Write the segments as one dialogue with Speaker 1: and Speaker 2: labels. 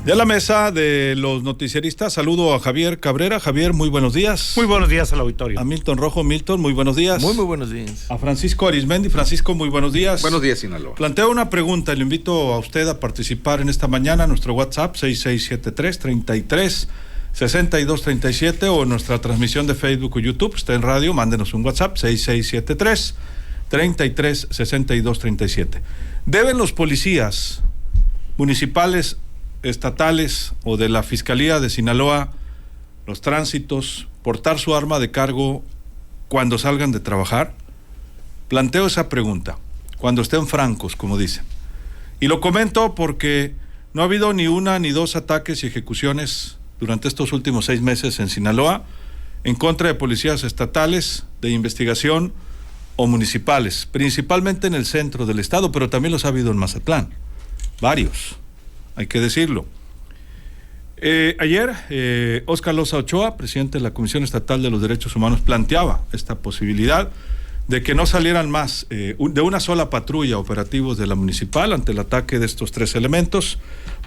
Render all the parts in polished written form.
Speaker 1: De la mesa de los noticieristas, saludo a Javier Cabrera. Javier, muy buenos días.
Speaker 2: Muy buenos días al auditorio.
Speaker 1: A Milton Rojo. Milton, muy buenos días.
Speaker 3: Muy buenos días.
Speaker 1: A Francisco Arismendi. Francisco, muy buenos días.
Speaker 4: Buenos días, Sinaloa.
Speaker 1: Planteo una pregunta y le invito a usted a participar en esta mañana. Nuestro WhatsApp 6673-33-6237 o nuestra transmisión de Facebook o YouTube. Está en radio, mándenos un WhatsApp 6673-33-6237. ¿Deben los policías municipales, estatales o de la Fiscalía de Sinaloa, los tránsitos, portar su arma de cargo cuando salgan de trabajar? Planteo esa pregunta, cuando estén francos, como dicen. Y lo comento porque no ha habido ni una ni dos ataques y ejecuciones durante estos últimos 6 meses en Sinaloa en contra de policías estatales, de investigación o municipales, principalmente en el centro del estado, pero también los ha habido en Mazatlán, varios. Hay que decirlo. Ayer, Óscar Loza Ochoa, presidente de la Comisión Estatal de los Derechos Humanos, planteaba esta posibilidad de que no salieran más de una sola patrulla operativos de la municipal ante el ataque de estos 3 elementos,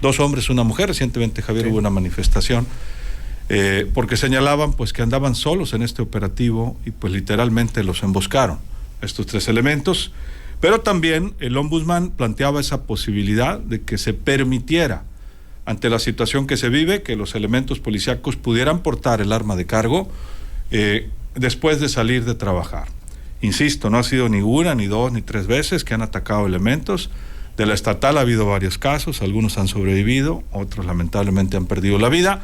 Speaker 1: 2 hombres, una mujer. Recientemente, Javier, hubo una manifestación porque señalaban pues que andaban solos en este operativo y pues literalmente los emboscaron, estos 3 elementos. Pero también el ombudsman planteaba esa posibilidad de que se permitiera, ante la situación que se vive, que los elementos policíacos pudieran portar el arma de cargo después de salir de trabajar. Insisto, no ha sido ni una, ni 2, ni 3 veces que han atacado elementos. De la estatal ha habido varios casos, algunos han sobrevivido, otros lamentablemente han perdido la vida.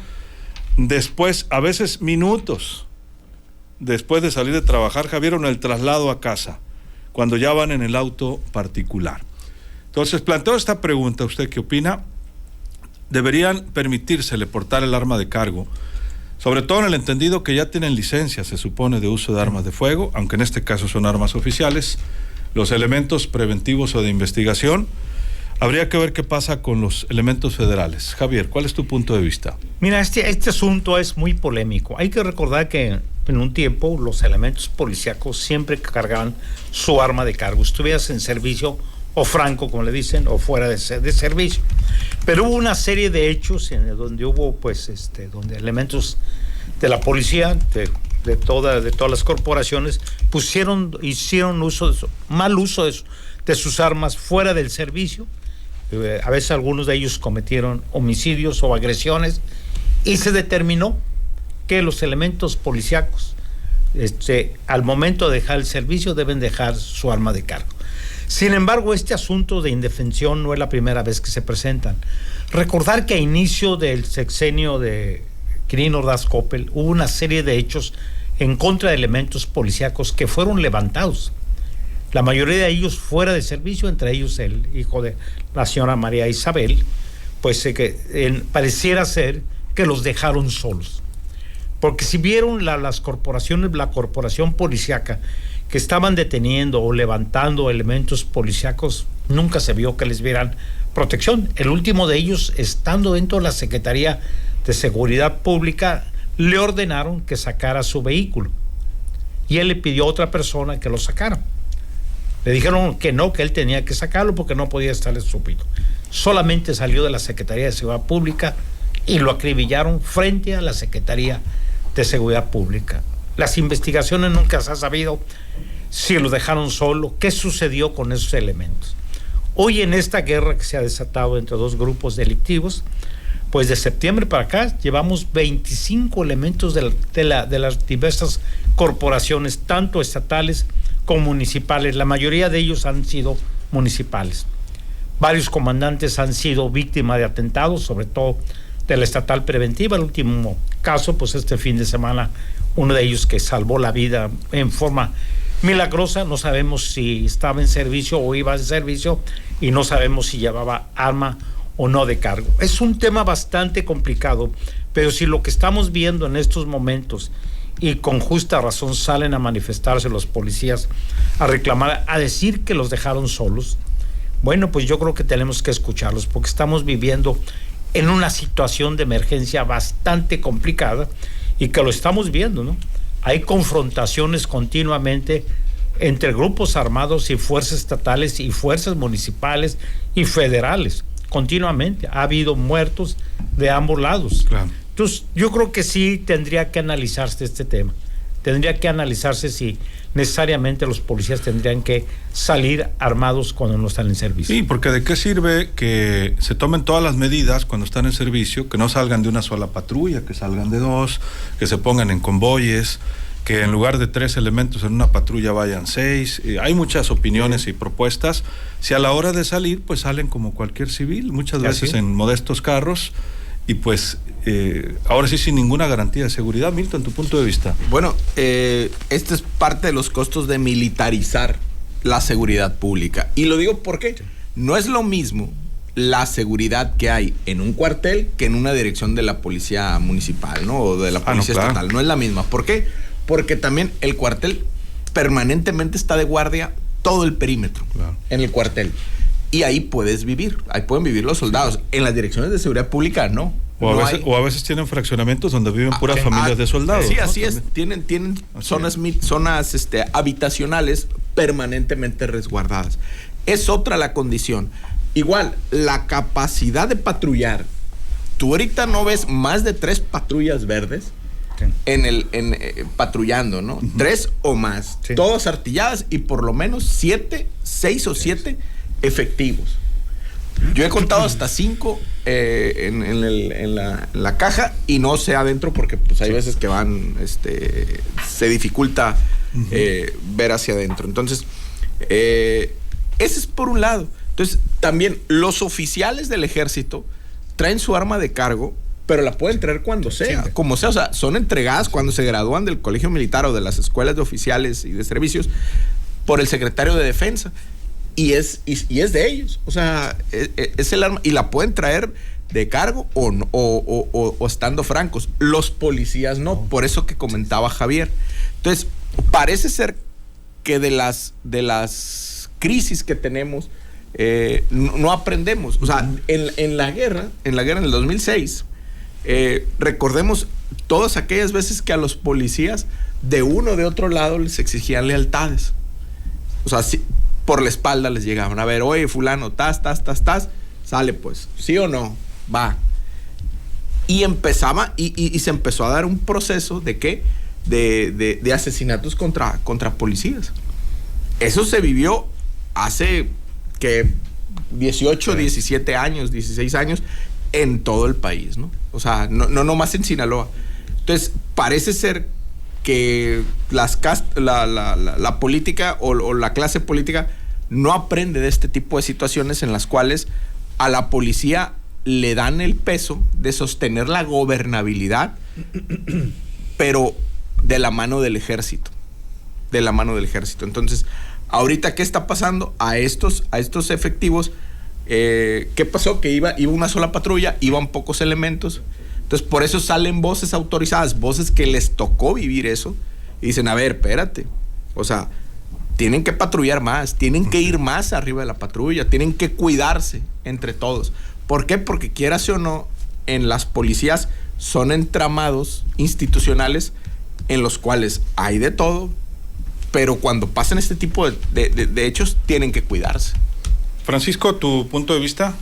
Speaker 1: Después, a veces minutos después de salir de trabajar, Javier, en el traslado a casa, cuando ya van en el auto particular. Entonces, planteo esta pregunta, ¿usted qué opina? ¿Deberían permitírsele portar el arma de cargo? Sobre todo en el entendido que ya tienen licencia, se supone, de uso de armas de fuego, aunque en este caso son armas oficiales, los elementos preventivos o de investigación. Habría que ver qué pasa con los elementos federales. Javier, ¿cuál es tu punto de vista?
Speaker 2: Mira, este asunto es muy polémico. Hay que recordar que en un tiempo los elementos policíacos siempre cargaban su arma de cargo, estuvieras en servicio o franco, como le dicen, o fuera de servicio. Pero hubo una serie de hechos donde hubo, donde elementos de la policía, de todas las corporaciones, hicieron mal uso de sus armas fuera del servicio. A veces algunos de ellos cometieron homicidios o agresiones y se determinó que los elementos policíacos al momento de dejar el servicio deben dejar su arma de cargo. Sin embargo, este asunto de indefensión no es la primera vez que se presentan. Recordar que a inicio del sexenio de Quirino Ordaz Coppel hubo una serie de hechos en contra de elementos policíacos que fueron levantados. La mayoría de ellos fuera de servicio, entre ellos el hijo de la señora María Isabel, pareciera ser que los dejaron solos. Porque si vieron la corporación policíaca que estaban deteniendo o levantando elementos policíacos, nunca se vio que les dieran protección. El último de ellos, estando dentro de la Secretaría de Seguridad Pública, le ordenaron que sacara su vehículo. Y él le pidió a otra persona que lo sacara. Le dijeron que no, que él tenía que sacarlo porque no podía estar estúpido. Solamente salió de la Secretaría de Seguridad Pública y lo acribillaron frente a la Secretaría de Seguridad Pública. Las investigaciones nunca se ha sabido si lo dejaron solo, qué sucedió con esos elementos. Hoy, en esta guerra que se ha desatado entre 2 grupos delictivos, pues de septiembre para acá llevamos 25 elementos de las diversas corporaciones, tanto estatales como municipales. La mayoría de ellos han sido municipales. Varios comandantes han sido víctimas de atentados, sobre todo de la estatal preventiva. El último caso, pues este fin de semana, uno de ellos que salvó la vida en forma milagrosa. No sabemos si estaba en servicio o iba en servicio y no sabemos si llevaba arma o no de cargo. Es un tema bastante complicado, pero si lo que estamos viendo en estos momentos, y con justa razón salen a manifestarse los policías, a reclamar, a decir que los dejaron solos, bueno, pues yo creo que tenemos que escucharlos, porque estamos viviendo en una situación de emergencia bastante complicada y que lo estamos viendo, ¿no? Hay confrontaciones continuamente entre grupos armados y fuerzas estatales y fuerzas municipales y federales, continuamente. Ha habido muertos de ambos lados.
Speaker 1: Claro.
Speaker 2: Entonces, yo creo que sí tendría que analizarse este tema. Tendría que analizarse si necesariamente los policías tendrían que salir armados cuando no están en servicio.
Speaker 1: Sí, porque ¿de qué sirve que se tomen todas las medidas cuando están en servicio, que no salgan de una sola patrulla, que salgan de 2, que se pongan en convoyes, que en lugar de 3 elementos en una patrulla vayan 6? Hay muchas opiniones y propuestas. Si a la hora de salir, pues salen como cualquier civil, muchas veces en modestos carros, y pues ahora sí sin ninguna garantía de seguridad. Milton, tu punto de vista.
Speaker 3: Bueno, este es parte de los costos de militarizar la seguridad pública. Y lo digo porque no es lo mismo la seguridad que hay en un cuartel que en una dirección de la policía municipal, ¿no? O de la policía estatal. No es la misma. ¿Por qué? Porque también el cuartel permanentemente está de guardia todo el perímetro en el cuartel. Y ahí puedes vivir, ahí pueden vivir los soldados. En las direcciones de seguridad pública no.
Speaker 1: O a veces tienen fraccionamientos donde viven puras familias de soldados.
Speaker 3: Sí,
Speaker 1: ¿no?
Speaker 3: así es. Tienen zonas habitacionales permanentemente resguardadas. Es otra la condición. Igual, la capacidad de patrullar. Tú ahorita no ves más de 3 patrullas verdes patrullando, ¿no? 3 o más. Sí. Todas artilladas y por lo menos 6 o 7 efectivos. Yo he contado hasta 5 en la caja y no sé adentro porque pues hay veces que van, se dificulta ver hacia adentro. Entonces, ese es por un lado. Entonces, también los oficiales del ejército traen su arma de cargo, pero la pueden traer cuando sea, como sea. O sea, son entregadas cuando se gradúan del colegio militar o de las escuelas de oficiales y de servicios por el secretario de Defensa. Y es de ellos, o sea, es el arma y la pueden traer de cargo o estando francos. Los policías no, por eso que comentaba Javier. Entonces, parece ser que de las crisis que tenemos no aprendemos. O sea, en la guerra en el 2006, recordemos todas aquellas veces que a los policías de uno o de otro lado les exigían lealtades. O sea, sí, por la espalda les llegaban a ver, oye, fulano, sale pues, ¿sí o no? Va. Y empezaba, y se empezó a dar un proceso de ¿qué? De asesinatos contra policías. Eso se vivió hace, ¿qué? 18, 17 años, 16 años, en todo el país, ¿no? O sea, no más en Sinaloa. Entonces, parece ser que la política o la clase política no aprende de este tipo de situaciones en las cuales a la policía le dan el peso de sostener la gobernabilidad, pero de la mano del ejército. Entonces, ahorita, ¿qué está pasando? A estos efectivos, ¿qué pasó? Que iba una sola patrulla, iban pocos elementos. Entonces, por eso salen voces autorizadas, voces que les tocó vivir eso, y dicen, a ver, espérate, o sea, tienen que patrullar más, tienen que ir más arriba de la patrulla, tienen que cuidarse entre todos. ¿Por qué? Porque quieras o no, en las policías son entramados institucionales en los cuales hay de todo, pero cuando pasan este tipo de hechos, tienen que cuidarse.
Speaker 1: Francisco, ¿tu punto de vista?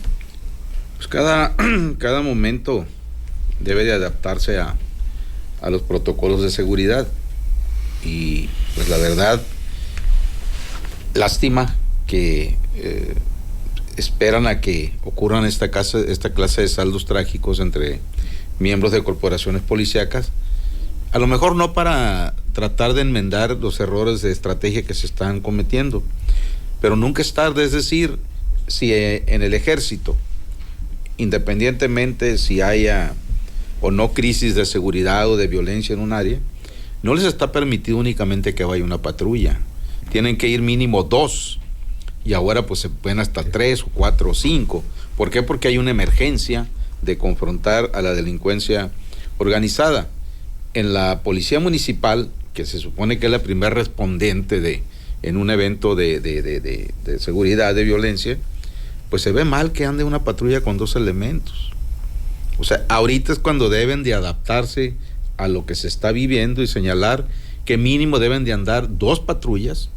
Speaker 4: Pues cada momento debe de adaptarse a los protocolos de seguridad. Y pues la verdad, lástima que esperan a que ocurran esta clase de saldos trágicos entre miembros de corporaciones policíacas, a lo mejor no para tratar de enmendar los errores de estrategia que se están cometiendo, pero nunca es tarde. Es decir, si en el ejército, independientemente si haya o no crisis de seguridad o de violencia en un área, no les está permitido únicamente que vaya una patrulla. Tienen que ir mínimo 2, y ahora pues se pueden hasta 3 o 4 o 5. ¿Por qué? Porque hay una emergencia de confrontar a la delincuencia organizada. En la policía municipal, que se supone que es la primera respondente en un evento de seguridad, de violencia, pues se ve mal que ande una patrulla con 2 elementos. O sea, ahorita es cuando deben de adaptarse a lo que se está viviendo y señalar que mínimo deben de andar 2 patrullas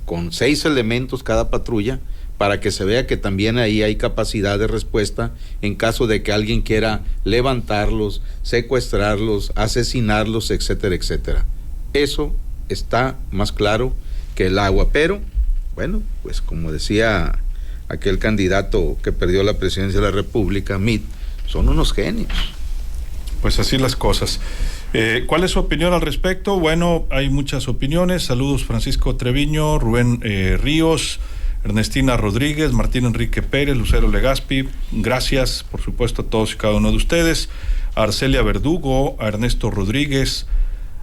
Speaker 4: con 6 elementos cada patrulla para que se vea que también ahí hay capacidad de respuesta en caso de que alguien quiera levantarlos, secuestrarlos, asesinarlos, etcétera, etcétera. Eso está más claro que el agua, pero bueno, pues como decía aquel candidato que perdió la presidencia de la República, Mitt, son unos genios.
Speaker 1: Pues así las cosas. ¿Cuál es su opinión al respecto? Bueno, hay muchas opiniones. Saludos Francisco Treviño, Rubén Ríos, Ernestina Rodríguez, Martín Enrique Pérez, Lucero Legaspi. Gracias, por supuesto, a todos y cada uno de ustedes. A Arcelia Verdugo, a Ernesto Rodríguez,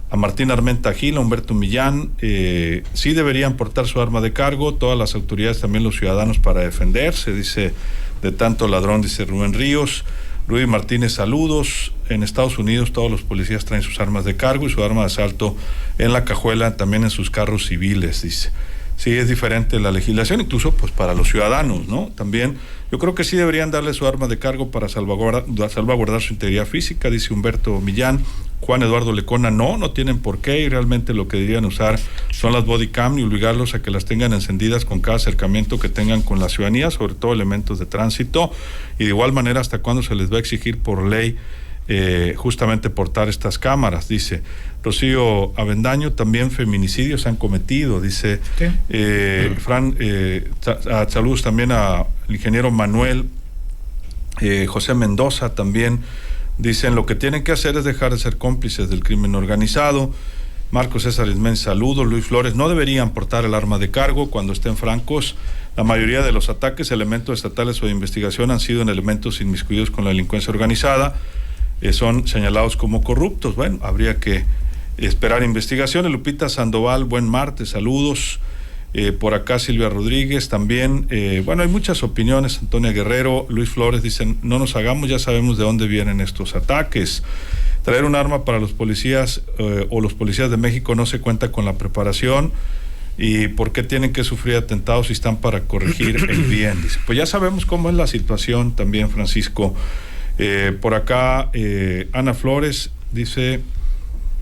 Speaker 1: a Martín Armenta Gil, a Humberto Millán. Sí deberían portar su arma de cargo, todas las autoridades, también los ciudadanos, para defenderse, dice, de tanto ladrón, dice Rubén Ríos. Rudy Martínez, saludos. En Estados Unidos todos los policías traen sus armas de cargo y su arma de asalto en la cajuela, también en sus carros civiles, dice. Sí, es diferente la legislación, incluso pues para los ciudadanos, ¿no? También yo creo que sí deberían darle su arma de cargo para salvaguardar su integridad física, dice Humberto Millán. Juan Eduardo Lecona, no tienen por qué, y realmente lo que deberían usar son las body cam y obligarlos a que las tengan encendidas con cada acercamiento que tengan con la ciudadanía, sobre todo elementos de tránsito, y de igual manera hasta cuándo se les va a exigir por ley justamente portar estas cámaras, dice Rocío Avendaño. También feminicidios se han cometido, dice saludos también al ingeniero Manuel José Mendoza. También dicen lo que tienen que hacer es dejar de ser cómplices del crimen organizado. Marcos César Ismén, saludos. Luis Flores, no deberían portar el arma de cargo cuando estén francos. La mayoría de los ataques, elementos estatales o de investigación, han sido en elementos inmiscuidos con la delincuencia organizada. Son señalados como corruptos. Bueno, habría que esperar investigaciones. Lupita Sandoval, buen martes, saludos. Por acá Silvia Rodríguez también. Bueno, hay muchas opiniones. Antonia Guerrero, Luis Flores dicen, no nos hagamos, ya sabemos de dónde vienen estos ataques. Traer un arma para los policías o los policías de México no se cuenta con la preparación. ¿Y por qué tienen que sufrir atentados si están para corregir el bien? Dice, pues ya sabemos cómo es la situación también, Francisco. Por acá Ana Flores dice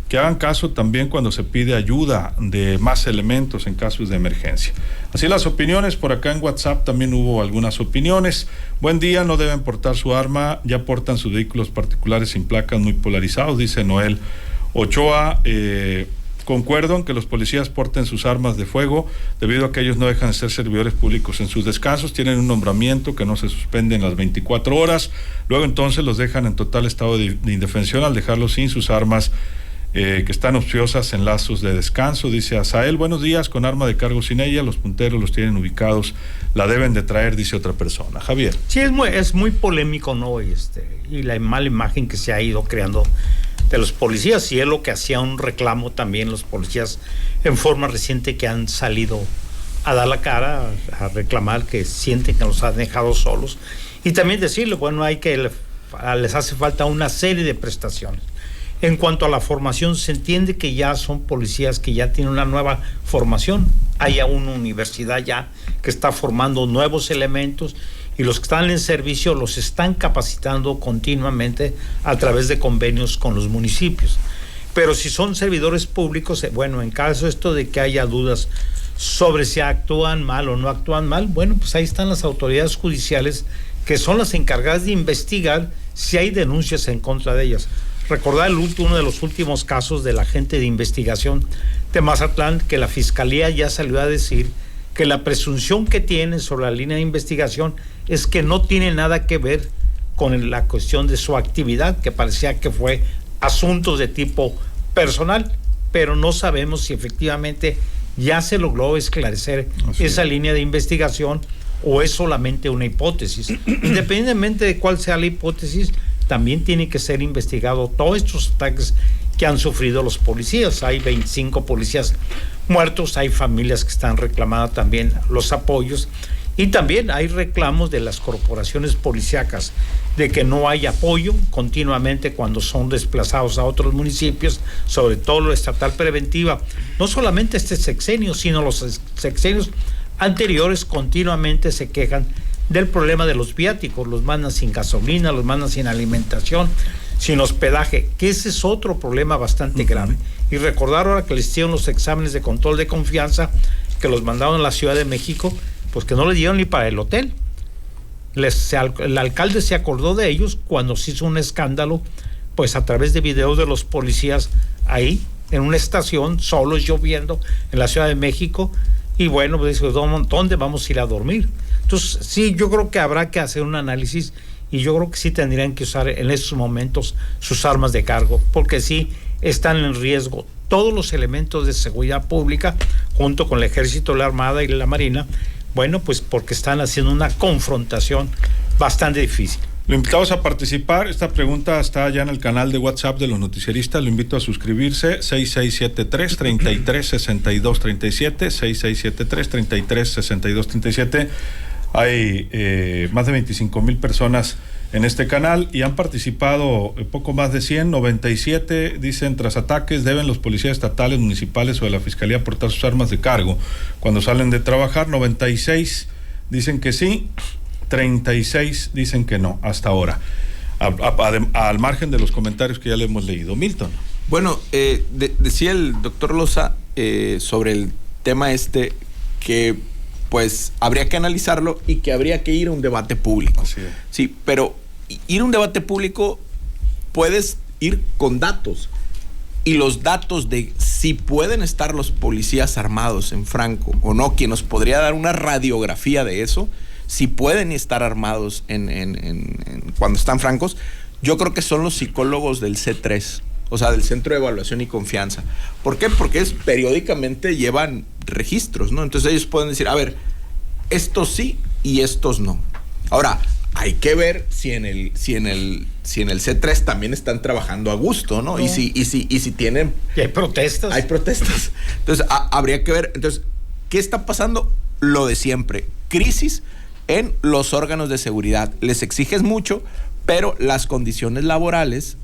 Speaker 1: que hagan caso también cuando se pide ayuda de más elementos en casos de emergencia. Así las opiniones. Por acá en WhatsApp también hubo algunas opiniones. Buen día, no deben portar su arma, ya portan sus vehículos particulares sin placas, muy polarizados, dice Noel Ochoa. Concuerdo en que los policías porten sus armas de fuego, debido a que ellos no dejan de ser servidores públicos en sus descansos, tienen un nombramiento que no se suspende en las 24 horas, luego entonces los dejan en total estado de indefensión al dejarlos sin sus armas, que están ociosas en lazos de descanso. Dice Azael, buenos días, con arma de cargo sin ella, los punteros los tienen ubicados, la deben de traer, dice otra persona. Javier.
Speaker 2: Sí, es muy polémico, ¿no? Y la mala imagen que se ha ido creando de los policías, y es lo que hacía un reclamo también los policías en forma reciente, que han salido a dar la cara, a reclamar que sienten que los han dejado solos, y también decirle, bueno, les hace falta una serie de prestaciones. En cuanto a la formación, se entiende que ya son policías que ya tienen una nueva formación, hay una universidad ya que está formando nuevos elementos, y los que están en servicio los están capacitando continuamente a través de convenios con los municipios. Pero si son servidores públicos, bueno, en caso esto de que haya dudas sobre si actúan mal o no actúan mal, bueno, pues ahí están las autoridades judiciales, que son las encargadas de investigar si hay denuncias en contra de ellas. Recordar uno de los últimos casos del agente de investigación de Mazatlán, que la fiscalía ya salió a decir que la presunción que tienen sobre la línea de investigación es que no tiene nada que ver con la cuestión de su actividad, que parecía que fue asuntos de tipo personal, pero no sabemos si efectivamente ya se logró esclarecer esa línea de investigación o es solamente una hipótesis. Independientemente de cuál sea la hipótesis, también tiene que ser investigado todos estos ataques que han sufrido los policías. Hay 25 policías muertos, hay familias que están reclamando también los apoyos, y también hay reclamos de las corporaciones policíacas de que no hay apoyo continuamente cuando son desplazados a otros municipios, sobre todo lo estatal preventiva. No solamente este sexenio, sino los sexenios anteriores continuamente se quejan del problema de los viáticos, los mandan sin gasolina, los mandan sin alimentación, sin hospedaje, que ese es otro problema bastante grave. Y recordar ahora que les hicieron los exámenes de control de confianza, que los mandaron a la Ciudad de México, pues que no les dieron ni para el hotel. El alcalde se acordó de ellos cuando se hizo un escándalo, pues a través de videos de los policías ahí, en una estación, solos, lloviendo, en la Ciudad de México, y bueno, pues dijo, ¿dónde vamos a ir a dormir? Entonces, sí, yo creo que habrá que hacer un análisis, y yo creo que sí tendrían que usar en estos momentos sus armas de cargo, porque sí están en riesgo todos los elementos de seguridad pública, junto con el Ejército, la Armada y la Marina, bueno, pues porque están haciendo una confrontación bastante difícil.
Speaker 1: Lo invitamos a participar. Esta pregunta está ya en el canal de WhatsApp de los noticieristas. Lo invito a suscribirse. 6673-336237. 6673-336237. Hay más de 25,000 personas en este canal y han participado poco más de 100. 97 dicen: tras ataques deben los policías estatales, municipales o de la fiscalía portar sus armas de cargo cuando salen de trabajar. 96 dicen que sí. 36 dicen que no, hasta ahora, al margen de los comentarios que ya le hemos leído. Milton.
Speaker 3: Bueno, decía el doctor Loza sobre el tema que pues habría que analizarlo y que habría que ir a un debate público. Sí, pero ir a un debate público puedes ir con datos, y los datos de si pueden estar los policías armados en Franco o no, quien nos podría dar una radiografía de eso, si pueden estar armados cuando están francos, yo creo que son los psicólogos del C3, o sea, del Centro de Evaluación y Confianza. ¿Por qué? Porque periódicamente llevan registros, ¿no? Entonces ellos pueden decir, a ver, estos sí y estos no. Ahora, hay que ver si en el C3 también están trabajando a gusto, ¿no? Y si tienen...
Speaker 2: Y hay protestas.
Speaker 3: Hay protestas. Entonces, habría que ver. Entonces, ¿qué está pasando? Lo de siempre. Crisis en los órganos de seguridad. Les exiges mucho, pero las condiciones laborales,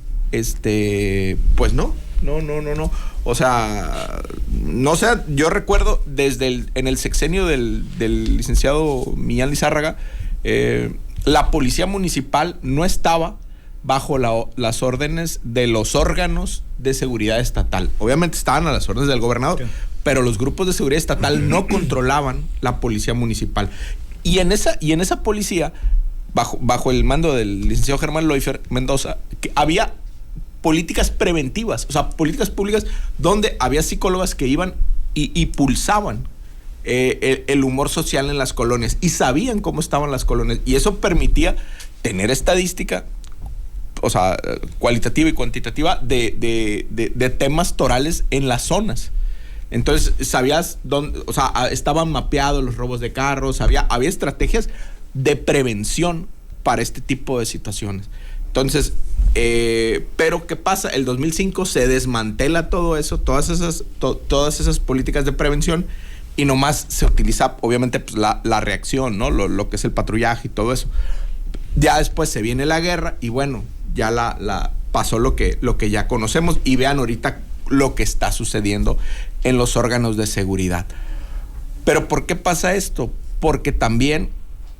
Speaker 3: pues no. O sea, no sé, yo recuerdo en el sexenio del licenciado Millán Lizárraga, la policía municipal no estaba bajo las órdenes de los órganos de seguridad estatal. Obviamente estaban a las órdenes del gobernador, sí, pero los grupos de seguridad estatal no controlaban la policía municipal. Y en esa policía, bajo el mando del licenciado Germán Loifer Mendoza, que había políticas preventivas, o sea, políticas públicas donde había psicólogas que iban y pulsaban el humor social en las colonias y sabían cómo estaban las colonias, y eso permitía tener estadística, o sea, cualitativa y cuantitativa de temas torales en las zonas. Entonces sabías dónde, o sea, estaban mapeados los robos de carros, había estrategias de prevención para este tipo de situaciones. Entonces, pero ¿qué pasa? El 2005 se desmantela todo eso, todas esas políticas de prevención, y nomás se utiliza, obviamente, pues, la reacción, ¿no? Lo que es el patrullaje y todo eso. Ya después se viene la guerra y bueno, ya pasó lo que ya conocemos, y vean ahorita lo que está sucediendo en los órganos de seguridad. ¿Pero por qué pasa esto? Porque también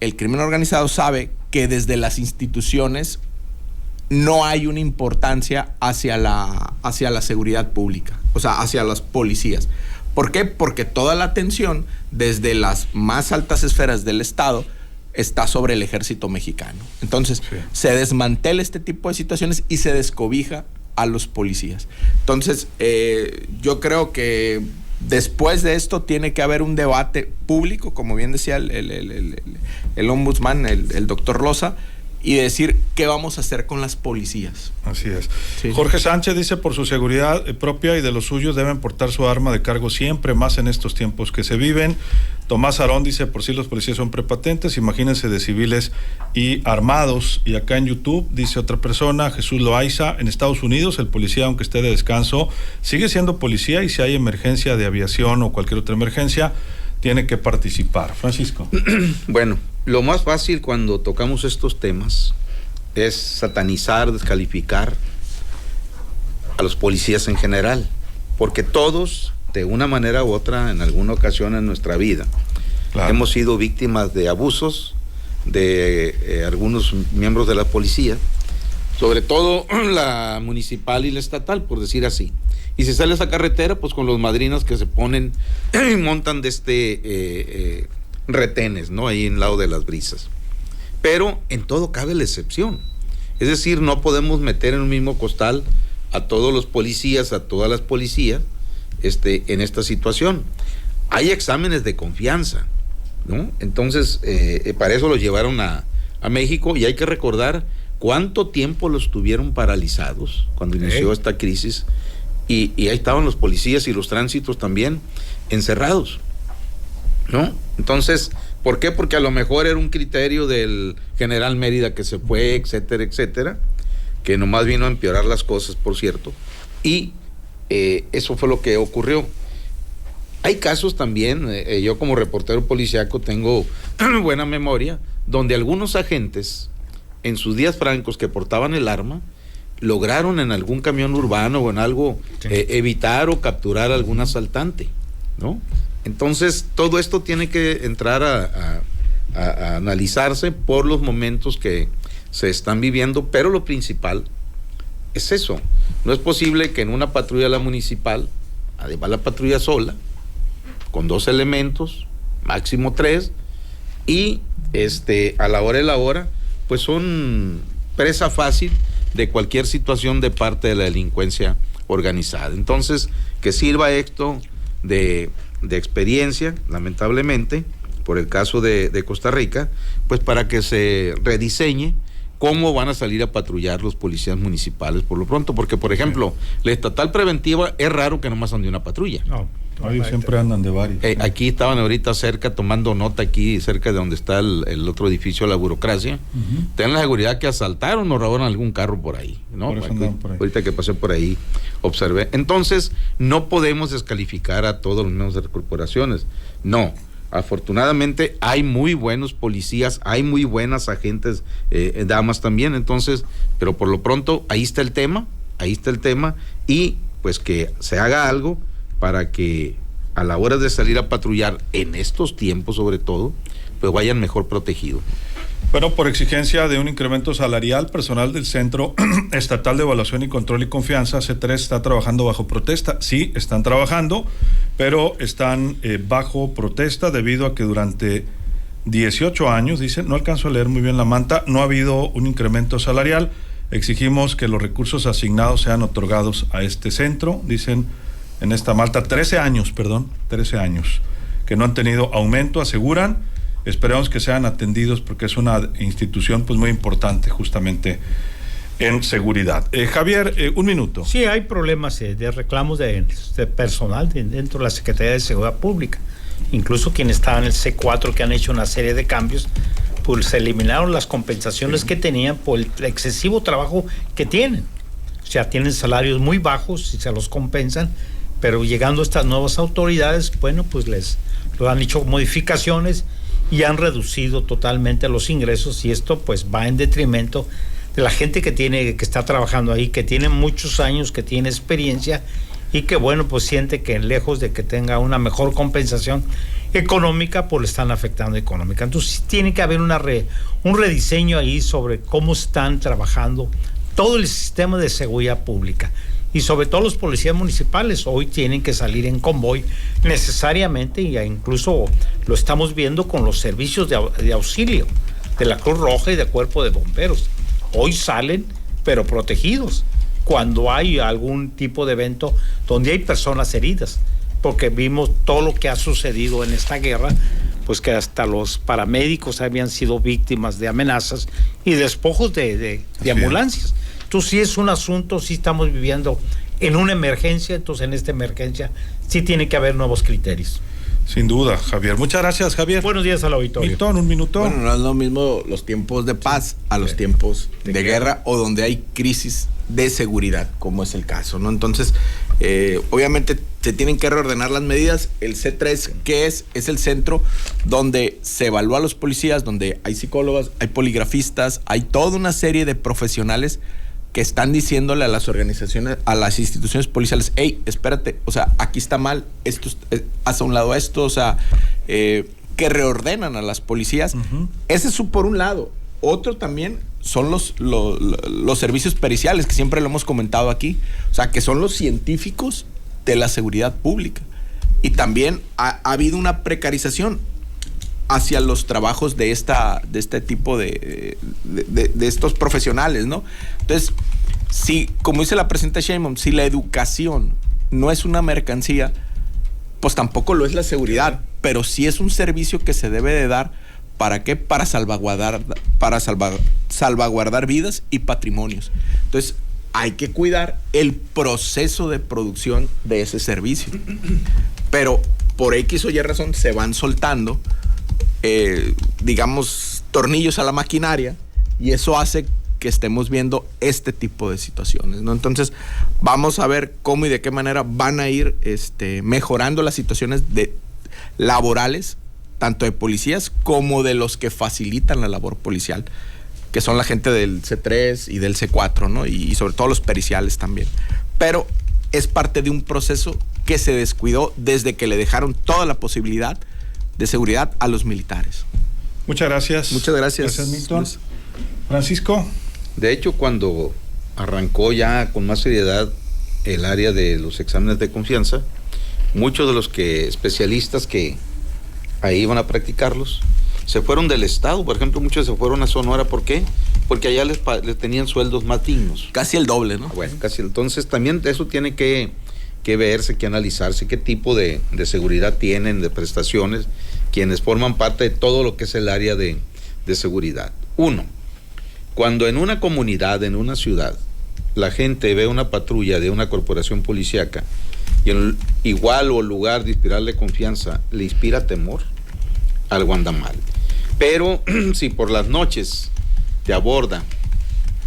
Speaker 3: el crimen organizado sabe que desde las instituciones no hay una importancia hacia la seguridad pública, o sea, hacia las policías. ¿Por qué? Porque toda la atención desde las más altas esferas del Estado está sobre el ejército mexicano. Entonces, sí, se desmantela este tipo de situaciones y se descobija a los policías. Entonces, yo creo que después de esto tiene que haber un debate público, como bien decía el ombudsman, el doctor Loza, y decir qué vamos a hacer con las policías.
Speaker 1: Así es.
Speaker 3: Sí.
Speaker 1: Jorge Sánchez dice: por su seguridad propia y de los suyos deben portar su arma de cargo siempre, más en estos tiempos que se viven. Tomás Arón dice: por si los policías son prepotentes, imagínense de civiles y armados. Y acá en YouTube dice otra persona, Jesús Loaiza: en Estados Unidos el policía, aunque esté de descanso, sigue siendo policía, y si hay emergencia de aviación o cualquier otra emergencia, tiene que participar. Francisco.
Speaker 4: Bueno, lo más fácil cuando tocamos estos temas es satanizar, descalificar a los policías en general, porque todos, de una manera u otra, en alguna ocasión en nuestra vida, claro, hemos sido víctimas de abusos de algunos miembros de la policía, sobre todo la municipal y la estatal, por decir así. Y si sale a esa carretera, pues con los madrinos que se ponen y montan de retenes, ¿no? Ahí en lado de Las Brisas. Pero en todo cabe la excepción. Es decir, no podemos meter en un mismo costal a todos los policías, a todas las policías, en esta situación. Hay exámenes de confianza, ¿no? Entonces, para eso los llevaron a México, y hay que recordar cuánto tiempo los tuvieron paralizados cuando inició esta crisis, y ahí estaban los policías y los tránsitos también encerrados, ¿no? Entonces, ¿por qué? Porque a lo mejor era un criterio del general Mérida que se fue, etcétera, etcétera, que nomás vino a empeorar las cosas, por cierto, y eso fue lo que ocurrió. Hay casos también, yo como reportero policíaco tengo buena memoria, donde algunos agentes, en sus días francos que portaban el arma, lograron en algún camión urbano o en algo evitar o capturar a algún asaltante, ¿no? Entonces, todo esto tiene que entrar a analizarse por los momentos que se están viviendo, pero lo principal es eso. No es posible que en una patrulla la municipal, además la patrulla sola, con 2 elementos, máximo 3, y a la hora de la hora, pues son presa fácil de cualquier situación de parte de la delincuencia organizada. Entonces, que sirva esto de experiencia, lamentablemente, por el caso de Costa Rica, pues para que se rediseñe cómo van a salir a patrullar los policías municipales por lo pronto, porque, por ejemplo, la estatal preventiva es raro que nomás ande una patrulla.
Speaker 1: No, ellos siempre andan de varios.
Speaker 4: Aquí estaban ahorita cerca, tomando nota aquí, cerca de donde está el otro edificio de la burocracia. Ten la seguridad que asaltaron o robaron algún carro por ahí, ¿no?
Speaker 1: Por eso por ahí.
Speaker 4: Ahorita que pasé por ahí, observé. Entonces, no podemos descalificar a todos los miembros de las corporaciones. No. Afortunadamente hay muy buenos policías, hay muy buenas agentes, damas también, entonces, pero por lo pronto ahí está el tema, y pues que se haga algo para que a la hora de salir a patrullar en estos tiempos sobre todo, pues vayan mejor protegidos.
Speaker 1: Bueno, por exigencia de un incremento salarial, personal del Centro Estatal de Evaluación y Control y Confianza, C3, está trabajando bajo protesta. Sí, están trabajando, pero están bajo protesta debido a que durante 18 años, dicen, no alcanzo a leer muy bien la manta, no ha habido un incremento salarial. Exigimos que los recursos asignados sean otorgados a este centro, dicen en esta malta, 13 años, que no han tenido aumento, aseguran. Esperamos que sean atendidos porque es una institución pues muy importante justamente en seguridad. Javier, un minuto.
Speaker 2: Sí, hay problemas de reclamos de personal dentro de la Secretaría de Seguridad Pública. Incluso quienes estaban en el C4, que han hecho una serie de cambios, pues se eliminaron las compensaciones que tenían por el excesivo trabajo que tienen. O sea, tienen salarios muy bajos y se los compensan, pero llegando estas nuevas autoridades, bueno, pues les han hecho modificaciones y han reducido totalmente los ingresos, y esto pues va en detrimento de la gente que está trabajando ahí, que tiene muchos años, que tiene experiencia, y que bueno, pues siente que lejos de que tenga una mejor compensación económica, pues le están afectando económica. Entonces tiene que haber un rediseño ahí sobre cómo están trabajando todo el sistema de seguridad pública. Y sobre todo los policías municipales hoy tienen que salir en convoy necesariamente, y incluso lo estamos viendo con los servicios de auxilio de la Cruz Roja y del Cuerpo de Bomberos. Hoy salen, pero protegidos, cuando hay algún tipo de evento donde hay personas heridas, porque vimos todo lo que ha sucedido en esta guerra, pues que hasta los paramédicos habían sido víctimas de amenazas y despojos de ambulancias. Entonces sí es un asunto, sí estamos viviendo en una emergencia, entonces en esta emergencia sí tiene que haber nuevos criterios.
Speaker 1: Sin duda, Javier. Muchas gracias, Javier.
Speaker 2: Buenos días al auditorio.
Speaker 1: Un minuto.
Speaker 3: Bueno, no es lo mismo los tiempos de paz a los tiempos de guerra, o donde hay crisis de seguridad, como es el caso, ¿no? Entonces, obviamente se tienen que reordenar las medidas. El C3, que es el centro donde se evalúa a los policías, donde hay psicólogas, hay poligrafistas, hay toda una serie de profesionales que están diciéndole a las organizaciones, a las instituciones policiales, hey, espérate, o sea, aquí está mal, esto, haz a un lado esto, o sea, que reordenan a las policías. Ese es por un lado. Otro también son los servicios periciales, que siempre lo hemos comentado aquí, o sea, que son los científicos de la seguridad pública. Y también ha habido una precarización. hacia los trabajos de este tipo de estos profesionales, ¿no? Entonces, si, como dice la presidenta Sheinbaum, si la educación no es una mercancía, pues tampoco lo es la seguridad, pero sí es un servicio que se debe de dar. ¿Para qué? Para salvaguardar vidas y patrimonios. Entonces, hay que cuidar el proceso de producción de ese servicio. Pero por X o Y razón se van soltando, digamos, tornillos a la maquinaria, y eso hace que estemos viendo este tipo de situaciones, ¿no? Entonces, vamos a ver cómo y de qué manera van a ir mejorando las situaciones laborales, tanto de policías como de los que facilitan la labor policial, que son la gente del C3 y del C4, ¿no? Y sobre todo los periciales también. Pero es parte de un proceso que se descuidó desde que le dejaron toda la posibilidad de seguridad a los militares.
Speaker 1: Muchas gracias.
Speaker 3: Muchas gracias.
Speaker 1: Gracias, Milton. Francisco.
Speaker 4: De hecho, cuando arrancó ya con más seriedad el área de los exámenes de confianza, muchos de los especialistas que ahí iban a practicarlos se fueron del estado. Por ejemplo, muchos se fueron a Sonora. ¿Por qué? Porque allá les tenían sueldos más dignos.
Speaker 3: Casi el doble, ¿no?
Speaker 4: Bueno, casi. Entonces también eso tiene que verse, que analizarse qué tipo de seguridad tienen, de prestaciones, quienes forman parte de todo lo que es el área de seguridad. Uno, cuando en una comunidad, en una ciudad, la gente ve una patrulla de una corporación policíaca y en igual o lugar de inspirarle confianza le inspira temor, algo anda mal. Pero si por las noches te aborda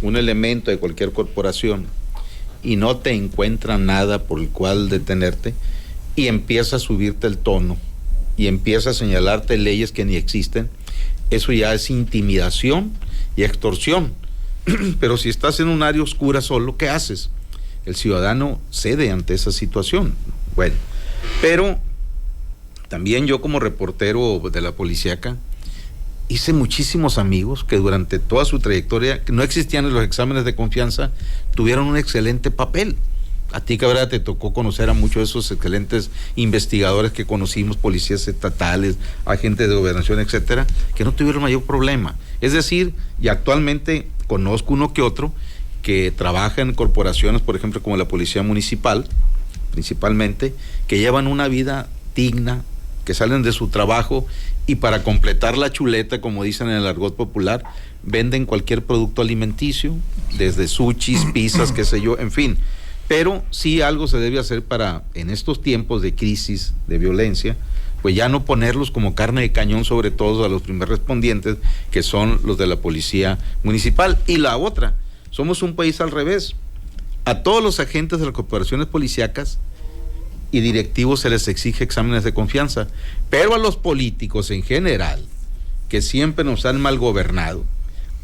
Speaker 4: un elemento de cualquier corporación y no te encuentra nada por el cual detenerte, y empieza a subirte el tono y empieza a señalarte leyes que ni existen, eso ya es intimidación y extorsión. Pero si estás en un área oscura solo, ¿qué haces? El ciudadano cede ante esa situación. Bueno, pero también yo como reportero de la policíaca hice muchísimos amigos que durante toda su trayectoria, que no existían en los exámenes de confianza, tuvieron un excelente papel. A ti, Cabrera, te tocó conocer a muchos de esos excelentes investigadores que conocimos, policías estatales, agentes de gobernación, etcétera, que no tuvieron mayor problema. Es decir, y actualmente conozco uno que otro que trabaja en corporaciones, por ejemplo, como la Policía Municipal, principalmente, que llevan una vida digna, que salen de su trabajo y para completar la chuleta, como dicen en el argot popular, venden cualquier producto alimenticio, desde sushis, pizzas, qué sé yo, en fin. Pero sí algo se debe hacer para, en estos tiempos de crisis, de violencia, pues ya no ponerlos como carne de cañón, sobre todo a los primeros respondientes, que son los de la Policía Municipal. Y la otra, somos un país al revés. A todos los agentes de las corporaciones policíacas y directivos se les exige exámenes de confianza, pero a los políticos en general, que siempre nos han mal gobernado,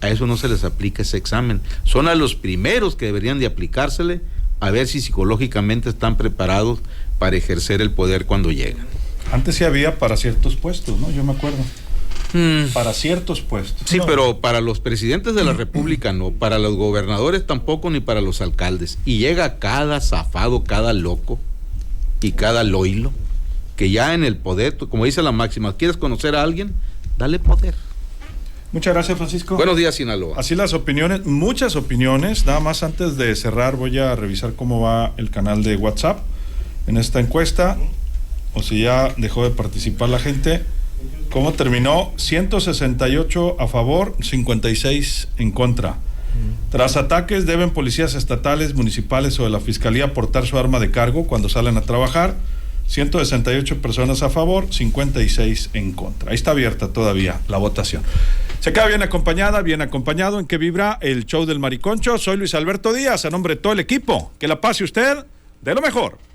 Speaker 4: a eso no se les aplica ese examen. Son a los primeros que deberían de aplicársele, a ver si psicológicamente están preparados para ejercer el poder cuando llegan.
Speaker 1: Antes sí había para ciertos puestos, ¿no? Yo me acuerdo. Para ciertos puestos.
Speaker 4: Sí,
Speaker 1: no.
Speaker 4: Pero para los presidentes de la República no, para los gobernadores tampoco, ni para los alcaldes. Y llega cada zafado, cada loco y cada loilo, que ya en el poder, como dice la máxima, ¿quieres conocer a alguien? Dale poder.
Speaker 1: Muchas gracias, Francisco.
Speaker 4: Buenos días, Sinaloa.
Speaker 1: Así las opiniones, muchas opiniones. Nada más antes de cerrar voy a revisar cómo va el canal de WhatsApp en esta encuesta, o si ya dejó de participar la gente. ¿Cómo terminó? 168 a favor, 56 en contra. Tras ataques, ¿deben policías estatales, municipales o de la Fiscalía portar su arma de cargo cuando salen a trabajar? 168 personas a favor, 56 en contra. Ahí está abierta todavía la votación. Se queda bien acompañado. ¿En qué vibra el show del Mariconcho? Soy Luis Alberto Díaz, a nombre de todo el equipo. Que la pase usted de lo mejor.